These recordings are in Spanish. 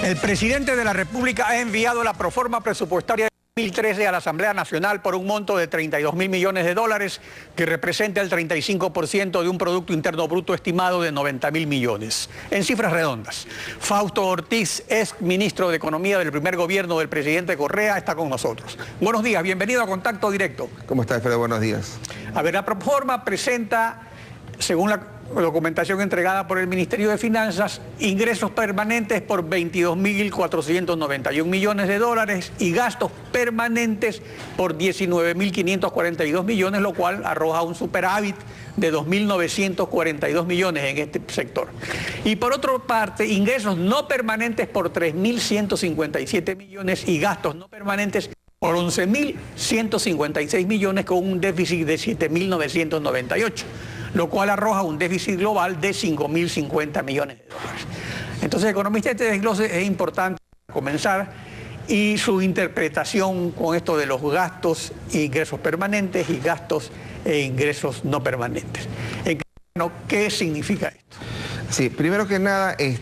El presidente de la República ha enviado la proforma presupuestaria de 2013 a la Asamblea Nacional por un monto de 32.000 millones de dólares, que representa el 35% de un Producto Interno Bruto estimado de 90.000 millones. En cifras redondas, Fausto Ortiz, ex ministro de Economía del primer gobierno del presidente Correa, está con nosotros. Buenos días, bienvenido a Contacto Directo. ¿Cómo está, Alfredo? Buenos días. A ver, la proforma presenta, según la documentación entregada por el Ministerio de Finanzas, ingresos permanentes por 22.491 millones de dólares y gastos permanentes por 19.542 millones, lo cual arroja un superávit de 2.942 millones en este sector. Y por otra parte, ingresos no permanentes por 3.157 millones y gastos no permanentes por 11.156 millones, con un déficit de 7.998. Lo cual arroja un déficit global de 5.050 millones de dólares. Entonces, economista, este desglose es importante para comenzar, y su interpretación con esto de los gastos e ingresos permanentes y gastos e ingresos no permanentes. ¿Qué significa esto? Sí, primero que nada, el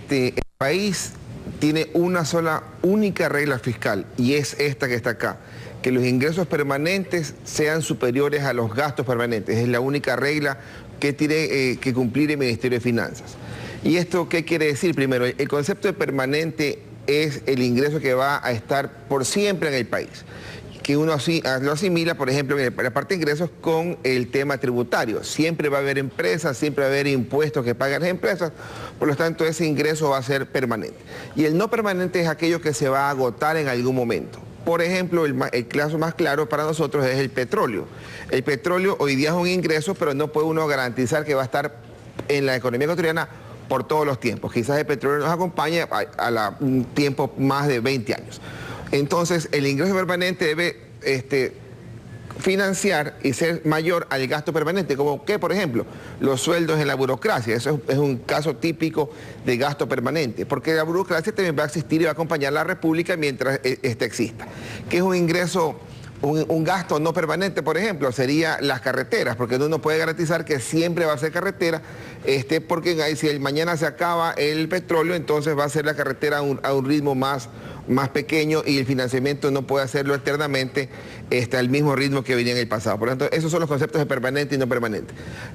país tiene una sola, única regla fiscal, y es esta que está acá: que los ingresos permanentes sean superiores a los gastos permanentes. Es la única regla que tiene que cumplir el Ministerio de Finanzas. ¿Y esto qué quiere decir? Primero, el concepto de permanente es el ingreso que va a estar por siempre en el país, que uno lo asimila, por ejemplo, en la parte de ingresos con el tema tributario. Siempre va a haber empresas, siempre va a haber impuestos que pagan las empresas, por lo tanto ese ingreso va a ser permanente. Y el no permanente es aquello que se va a agotar en algún momento. Por ejemplo, el caso más claro para nosotros es el petróleo. El petróleo hoy día es un ingreso, pero no puede uno garantizar que va a estar en la economía ecuatoriana por todos los tiempos. Quizás el petróleo nos acompañe a un tiempo más de 20 años. Entonces, el ingreso permanente debe financiar y ser mayor al gasto permanente, como que, por ejemplo, los sueldos en la burocracia. Eso es un caso típico de gasto permanente, porque la burocracia también va a existir y va a acompañar a la República mientras exista. ¿Qué es un ingreso? Un gasto no permanente, por ejemplo, sería las carreteras, porque uno no puede garantizar que siempre va a ser carretera, porque si mañana se acaba el petróleo, entonces va a ser la carretera a un ritmo más pequeño, y el financiamiento no puede hacerlo eternamente al mismo ritmo que venía en el pasado. Por lo tanto, esos son los conceptos de permanente y no permanente.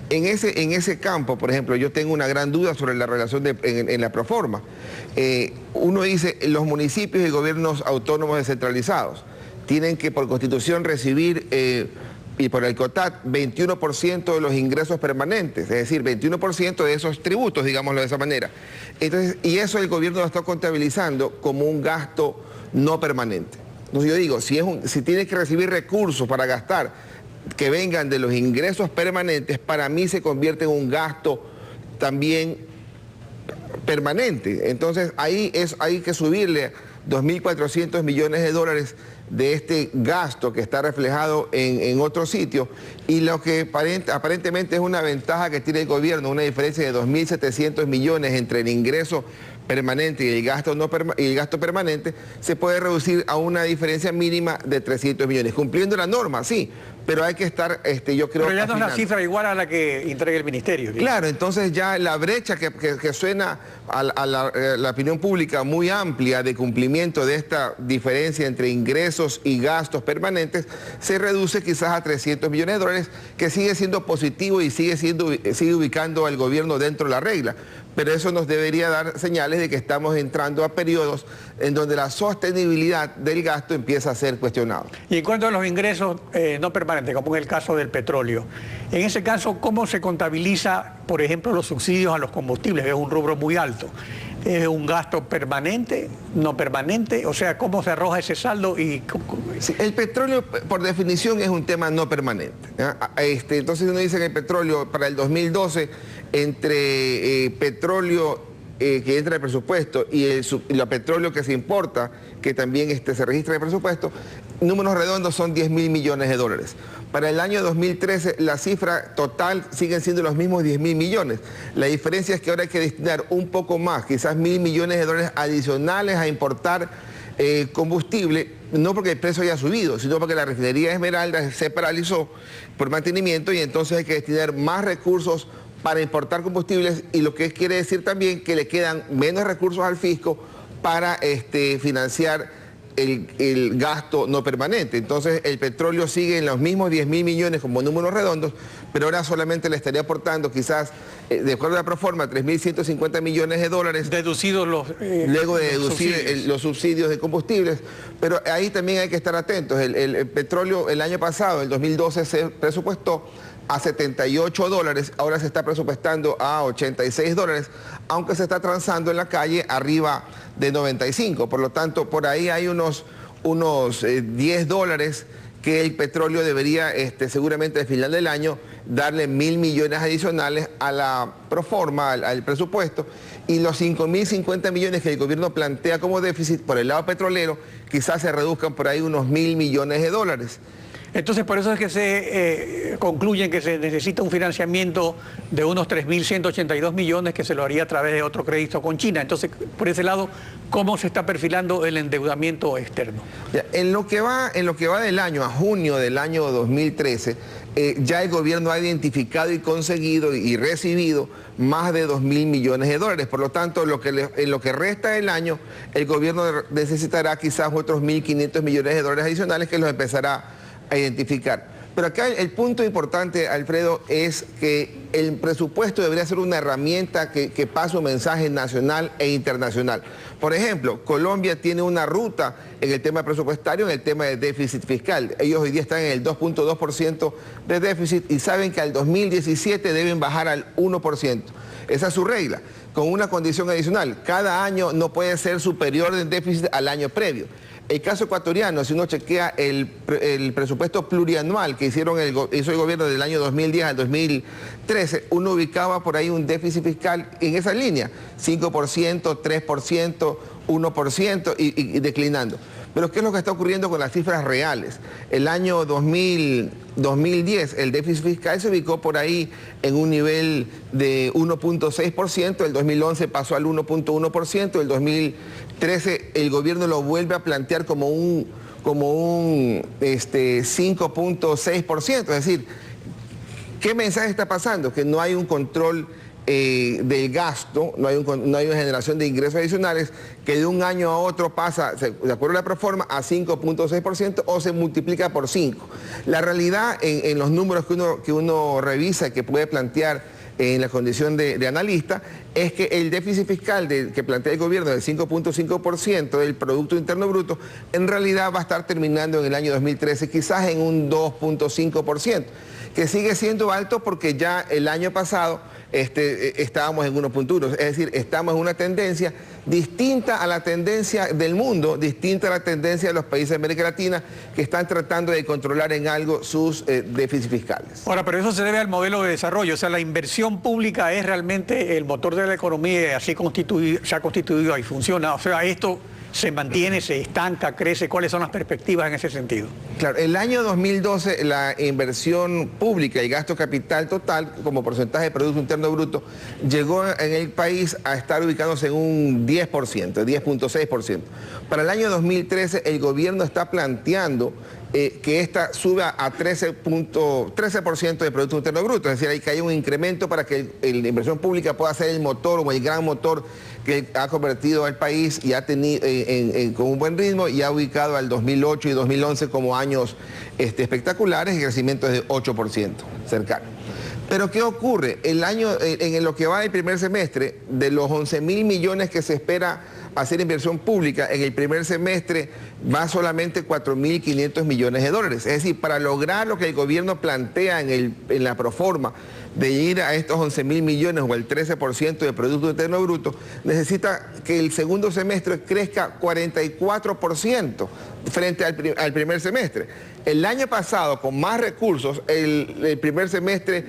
En ese campo, por ejemplo, yo tengo una gran duda sobre la relación en la proforma. Uno dice, los municipios y gobiernos autónomos descentralizados tienen que por constitución recibir, y por el COTAD, 21% de los ingresos permanentes, es decir, 21% de esos tributos, digámoslo de esa manera. Entonces, y eso el gobierno lo está contabilizando como un gasto no permanente. Entonces yo digo, si tiene que recibir recursos para gastar que vengan de los ingresos permanentes, para mí se convierte en un gasto también permanente. Entonces hay que subirle 2.400 millones de dólares de este gasto que está reflejado en otro sitio, y lo que aparentemente es una ventaja que tiene el gobierno, una diferencia de 2.700 millones entre el ingreso permanente y el gasto permanente, se puede reducir a una diferencia mínima de 300 millones, cumpliendo la norma, sí, pero hay que estar, yo creo... Pero ya no es una cifra igual a la que entrega el Ministerio. Claro, entonces ya la brecha que suena a la opinión pública muy amplia de cumplimiento de esta diferencia entre ingresos y gastos permanentes, se reduce quizás a 300 millones de dólares, que sigue siendo positivo y sigue ubicando al gobierno dentro de la regla. Pero eso nos debería dar señales de que estamos entrando a periodos en donde la sostenibilidad del gasto empieza a ser cuestionado. Y en cuanto a los ingresos no permanentes, como en el caso del petróleo, en ese caso, ¿cómo se contabiliza, por ejemplo, los subsidios a los combustibles? Es un rubro muy alto. ¿Es un gasto permanente, no permanente? O sea, ¿cómo se arroja ese saldo? Sí, el petróleo, por definición, es un tema no permanente. Entonces uno dice que el petróleo para el 2012, entre petróleo que entra en el presupuesto y el petróleo que se importa, que también se registra en el presupuesto, números redondos son 10.000 millones de dólares. Para el año 2013 la cifra total siguen siendo los mismos 10.000 millones. La diferencia es que ahora hay que destinar un poco más, quizás 1.000 millones de dólares adicionales a importar combustible, no porque el precio haya subido, sino porque la refinería Esmeralda se paralizó por mantenimiento, y entonces hay que destinar más recursos para importar combustibles, y lo que quiere decir también que le quedan menos recursos al fisco para financiar el gasto no permanente. Entonces el petróleo sigue en los mismos 10.000 millones como números redondos, pero ahora solamente le estaría aportando quizás, de acuerdo a la proforma, 3.150 millones de dólares. Deducidos luego de deducir los subsidios de combustibles. Pero ahí también hay que estar atentos. El petróleo el año pasado, el 2012, se presupuestó a $78, ahora se está presupuestando a $86, aunque se está transando en la calle arriba de 95. Por lo tanto, por ahí hay unos $10 que el petróleo debería, seguramente al final del año, darle 1.000 millones adicionales a la proforma, al presupuesto, y los 5.050 millones que el gobierno plantea como déficit por el lado petrolero, quizás se reduzcan por ahí unos 1.000 millones de dólares. Entonces, por eso es que se concluyen que se necesita un financiamiento de unos 3.182 millones que se lo haría a través de otro crédito con China. Entonces, por ese lado, ¿cómo se está perfilando el endeudamiento externo? Ya, en lo que va del año, a junio del año 2013, ya el gobierno ha identificado y conseguido y recibido más de 2.000 millones de dólares. Por lo tanto, en lo que resta del año, el gobierno necesitará quizás otros 1.500 millones de dólares adicionales que los empezará a identificar. Pero acá el punto importante, Alfredo, es que el presupuesto debería ser una herramienta que pase un mensaje nacional e internacional. Por ejemplo, Colombia tiene una ruta en el tema presupuestario, en el tema de déficit fiscal. Ellos hoy día están en el 2.2% de déficit y saben que al 2017 deben bajar al 1%. Esa es su regla, con una condición adicional. Cada año no puede ser superior en déficit al año previo. El caso ecuatoriano, si uno chequea el presupuesto plurianual que hizo el gobierno del año 2010 al 2013, uno ubicaba por ahí un déficit fiscal en esa línea, 5%, 3%, 1% y declinando. Pero ¿qué es lo que está ocurriendo con las cifras reales? El año 2010, el déficit fiscal se ubicó por ahí en un nivel de 1.6%, el 2011 pasó al 1.1%, el 2013 el gobierno lo vuelve a plantear como un 5.6%. Es decir, ¿qué mensaje está pasando? Que no hay un control del gasto, no hay una generación de ingresos adicionales, que de un año a otro pasa, de acuerdo a la proforma, a 5.6% o se multiplica por 5. La realidad en los números que uno revisa y que puede plantear en la condición de analista, es que el déficit fiscal que plantea el gobierno del 5.5% del Producto Interno Bruto, en realidad va a estar terminando en el año 2013 quizás en un 2.5%, que sigue siendo alto porque ya el año pasado estábamos en 1.1, es decir, estamos en una tendencia distinta a la tendencia del mundo, distinta a la tendencia de los países de América Latina que están tratando de controlar en algo sus déficits fiscales. Ahora, pero eso se debe al modelo de desarrollo, o sea, la inversión pública es realmente el motor de la economía y así se ha constituido y funciona, o sea, esto se mantiene, se estanca, crece. ¿Cuáles son las perspectivas en ese sentido? Claro, el año 2012 la inversión pública y gasto capital total como porcentaje de Producto Interno Bruto llegó en el país a estar ubicándose en un 10%, 10.6%. Para el año 2013 el gobierno está planteando que esta suba a 13% de Producto Interno Bruto, es decir, hay que hay un incremento para que la inversión pública pueda ser el motor o el gran motor que ha convertido al país y ha tenido con un buen ritmo y ha ubicado al 2008 y 2011 como años espectaculares y crecimiento de 8% cercano. Pero ¿qué ocurre? En lo que va del primer semestre, de los 11.000 millones que se espera hacer inversión pública, en el primer semestre va solamente 4.500 millones de dólares. Es decir, para lograr lo que el gobierno plantea en la proforma de ir a estos 11.000 millones o el 13% de Producto Interno Bruto, necesita que el segundo semestre crezca 44% frente al primer semestre. El año pasado, con más recursos, el primer semestre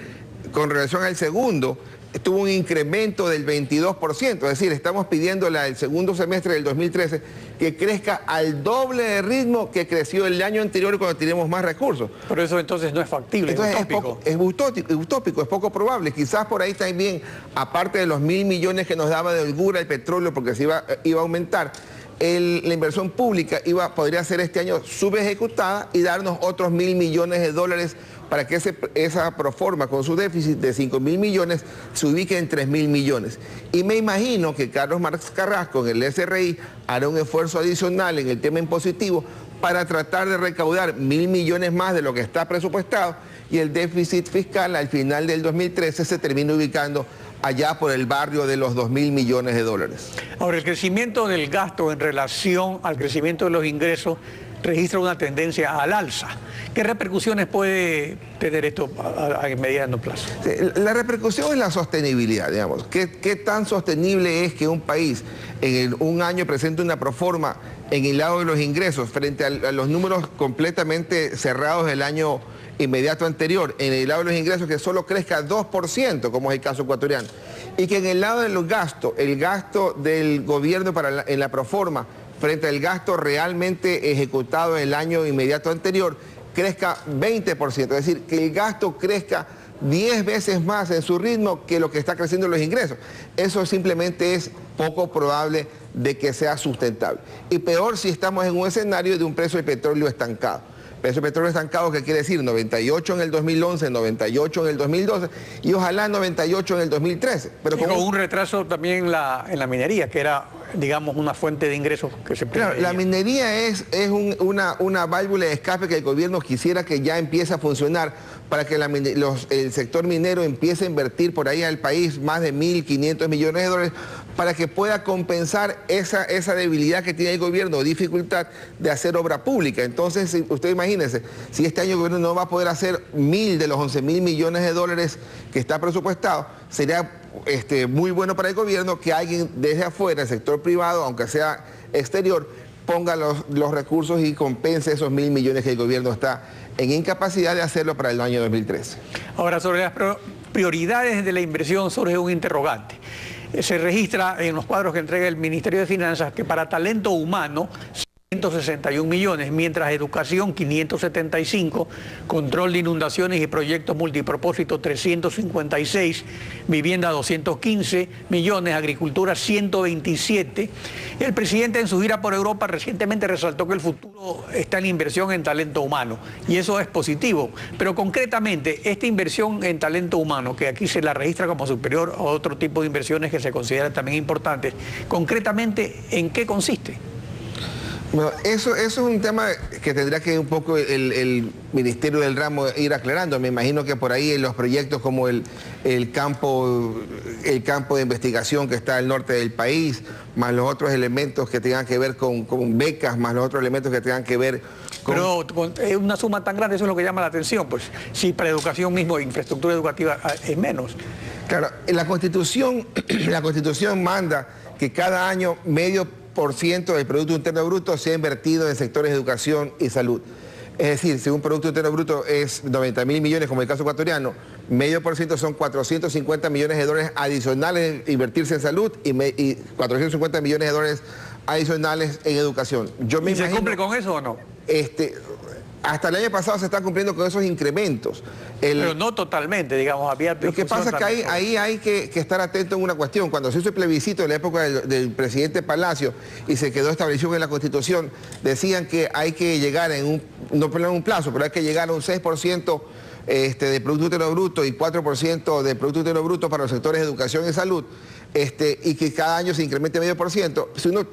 con relación al segundo, tuvo un incremento del 22%, es decir, estamos pidiéndole al segundo semestre del 2013 que crezca al doble de ritmo que creció el año anterior cuando teníamos más recursos. Pero eso entonces no es factible, entonces, es utópico, es poco probable. Quizás por ahí también, aparte de los 1.000 millones que nos daba de holgura el petróleo porque se iba a aumentar, la inversión pública podría ser este año subejecutada y darnos otros 1.000 millones de dólares para que esa proforma con su déficit de 5.000 millones se ubique en 3.000 millones. Y me imagino que Carlos Marx Carrasco en el SRI hará un esfuerzo adicional en el tema impositivo para tratar de recaudar 1.000 millones más de lo que está presupuestado, y el déficit fiscal al final del 2013 se termina ubicando allá por el barrio de los 2.000 millones de dólares. Ahora, el crecimiento del gasto en relación al crecimiento de los ingresos registra una tendencia al alza. ¿Qué repercusiones puede tener esto a mediano plazo? La repercusión es la sostenibilidad, digamos. ¿Qué tan sostenible es que un país en un año presente una proforma en el lado de los ingresos frente a los números completamente cerrados del año inmediato anterior, en el lado de los ingresos que solo crezca 2%, como es el caso ecuatoriano, y que en el lado de los gastos, el gasto del gobierno en la proforma frente al gasto realmente ejecutado en el año inmediato anterior, crezca 20%, es decir, que el gasto crezca 10 veces más en su ritmo que lo que está creciendo los ingresos. Eso simplemente es poco probable de que sea sustentable. Y peor si estamos en un escenario de un precio del petróleo estancado. Precio de petróleo estancado, ¿qué quiere decir? 98 en el 2011, 98 en el 2012 y ojalá 98 en el 2013. Pero con un retraso también en la minería, que era, digamos, una fuente de ingresos que se preveía. Claro, la minería es una válvula de escape que el gobierno quisiera que ya empiece a funcionar para que el sector minero empiece a invertir por ahí al país más de 1.500 millones de dólares para que pueda compensar esa debilidad que tiene el gobierno, dificultad de hacer obra pública. Entonces, usted imagínese, si este año el gobierno no va a poder hacer 1.000 de los 11.000 millones de dólares que está presupuestado, sería muy bueno para el gobierno que alguien desde afuera, el sector privado, aunque sea exterior, ponga los recursos y compense esos 1.000 millones que el gobierno está en incapacidad de hacerlo para el año 2013. Ahora, sobre las prioridades de la inversión surge un interrogante. Se registra en los cuadros que entrega el Ministerio de Finanzas que para talento humano 161 millones, mientras educación 575, control de inundaciones y proyectos multipropósitos 356, vivienda 215 millones, agricultura 127. El presidente en su gira por Europa recientemente resaltó que el futuro está en la inversión en talento humano y eso es positivo, pero concretamente esta inversión en talento humano, que aquí se la registra como superior a otro tipo de inversiones que se consideran también importantes, concretamente ¿en qué consiste? Bueno, eso es un tema que tendrá que un poco el Ministerio del Ramo ir aclarando. Me imagino que por ahí en los proyectos como el campo de investigación que está al norte del país, más los otros elementos que tengan que ver con becas, más los otros elementos que tengan que ver con... Pero es una suma tan grande, eso es lo que llama la atención, pues si para educación mismo, infraestructura educativa es menos. Claro, la Constitución manda que cada año medio % del Producto Interno Bruto sea invertido en sectores de educación y salud. Es decir, si un Producto Interno Bruto es 90.000 millones, como el caso ecuatoriano, medio por ciento son 450 millones de dólares adicionales en invertirse en salud y 450 millones de dólares adicionales en educación. ¿Y se cumple con eso o no? Hasta el año pasado se están cumpliendo con esos incrementos. Pero no totalmente, digamos, había... Lo que pasa es que ahí hay que estar atento en una cuestión. Cuando se hizo el plebiscito en la época del presidente Palacio y se quedó establecido en la Constitución, decían que hay que llegar no poner un plazo, pero hay que llegar a un 6% de Producto Interno Bruto y 4% de Producto Interno Bruto para los sectores de educación y salud, y que cada año se incremente medio por ciento. Si uno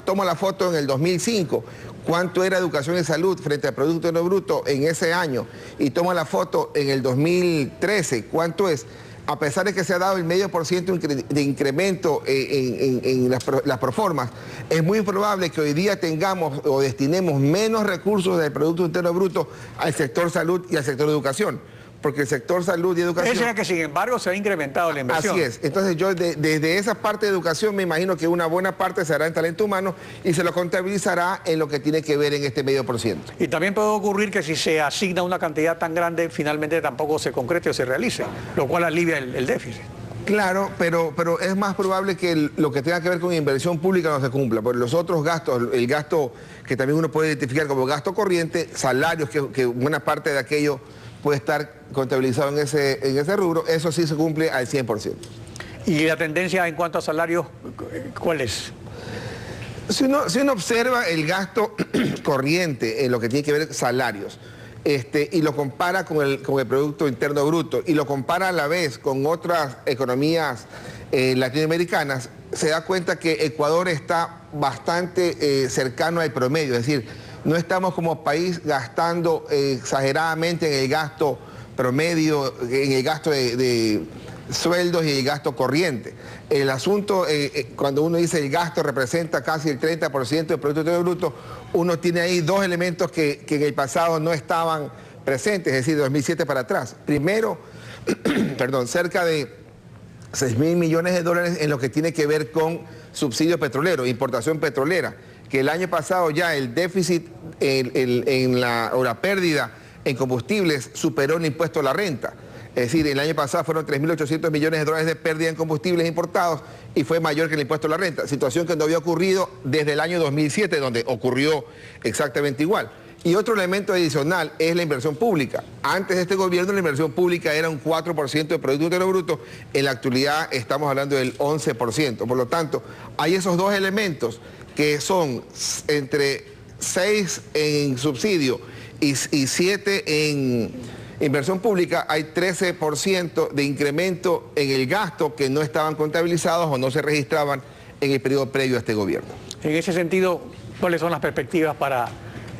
toma la foto en el 2005, cuánto era educación y salud frente al Producto Interno Bruto en ese año, y toma la foto en el 2013, cuánto es, a pesar de que se ha dado el medio por ciento de incremento en las proformas, es muy probable que hoy día tengamos o destinemos menos recursos del Producto Interno Bruto al sector salud y al sector educación. Porque el sector salud y educación... Eso es que, sin embargo, se ha incrementado la inversión. Así es. Entonces yo desde esa parte de educación me imagino que una buena parte se hará en talento humano y se lo contabilizará en lo que tiene que ver en este medio por ciento. Y también puede ocurrir que si se asigna una cantidad tan grande, finalmente tampoco se concrete o se realice, lo cual alivia el déficit. Claro, pero es más probable que lo que tenga que ver con inversión pública no se cumpla, porque los otros gastos, el gasto que también uno puede identificar como gasto corriente, salarios, que buena parte de aquello puede estar contabilizado en ese rubro, eso sí se cumple al 100%. ¿Y la tendencia en cuanto a salarios, cuál es? Si uno observa el gasto corriente en lo que tiene que ver salarios, y lo compara con el Producto Interno Bruto y lo compara a la vez con otras economías latinoamericanas, se da cuenta que Ecuador está bastante cercano al promedio, es decir, no estamos como país gastando exageradamente en el gasto promedio, en el gasto de sueldos y el gasto corriente. El asunto, cuando uno dice el gasto representa casi el 30% del Producto Interno Bruto, uno tiene ahí dos elementos que en el pasado no estaban presentes, es decir, de 2007 para atrás. Primero, perdón, cerca de 6.000 millones de dólares en lo que tiene que ver con subsidio petrolero, importación petrolera, que el año pasado ya el déficit o la pérdida en combustibles superó el impuesto a la renta. Es decir, el año pasado fueron 3.800 millones de dólares de pérdida en combustibles importados y fue mayor que el impuesto a la renta, situación que no había ocurrido desde el año 2007, donde ocurrió exactamente igual. Y otro elemento adicional es la inversión pública. Antes de este gobierno la inversión pública era un 4% del Producto Interno Bruto, en la actualidad estamos hablando del 11%. Por lo tanto, hay esos dos elementos que son entre 6 en subsidio y 7 en inversión pública, hay 13% de incremento en el gasto que no estaban contabilizados o no se registraban en el periodo previo a este gobierno. En ese sentido, ¿cuáles son las perspectivas para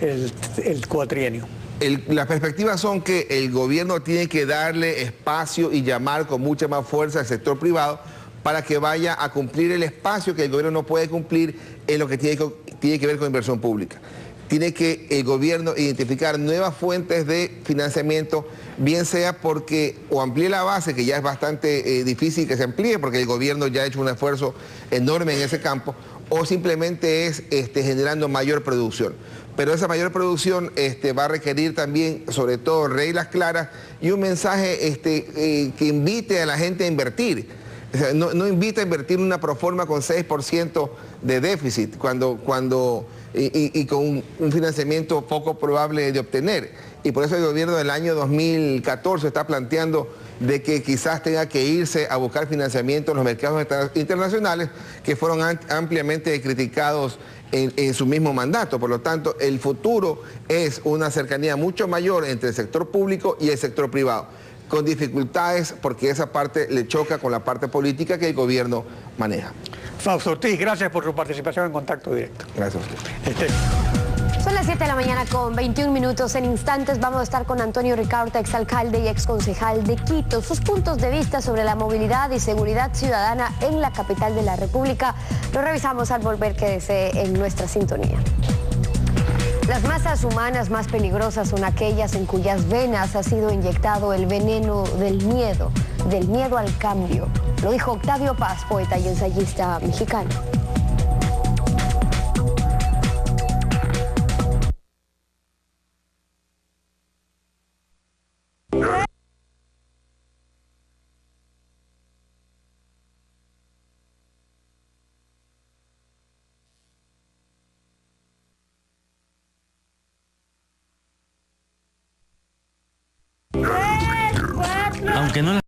el cuatrienio? Las perspectivas son que el gobierno tiene que darle espacio y llamar con mucha más fuerza al sector privado para que vaya a cumplir el espacio que el gobierno no puede cumplir en lo que tiene que ver con inversión pública. Tiene que el gobierno identificar nuevas fuentes de financiamiento, bien sea porque o amplíe la base, que ya es bastante difícil que se amplíe, porque el gobierno ya ha hecho un esfuerzo enorme en ese campo, o simplemente es generando mayor producción. Pero esa mayor producción va a requerir también, sobre todo, reglas claras y un mensaje que invite a la gente a invertir. O sea, no invita a invertir una proforma con 6% de déficit y con un financiamiento poco probable de obtener. Y por eso el gobierno del año 2014 está planteando de que quizás tenga que irse a buscar financiamiento en los mercados internacionales que fueron ampliamente criticados en su mismo mandato. Por lo tanto, el futuro es una cercanía mucho mayor entre el sector público y el sector privado, con dificultades porque esa parte le choca con la parte política que el gobierno maneja. Fausto Ortiz, gracias por su participación en Contacto Directo. Gracias a usted. Son las 7 de la mañana con 21 minutos. En instantes vamos a estar con Antonio Ricaurte, exalcalde y exconcejal de Quito. Sus puntos de vista sobre la movilidad y seguridad ciudadana en la capital de la República. Lo revisamos al volver, quédese en nuestra sintonía. Las masas humanas más peligrosas son aquellas en cuyas venas ha sido inyectado el veneno del miedo al cambio. Lo dijo Octavio Paz, poeta y ensayista mexicano. Aunque no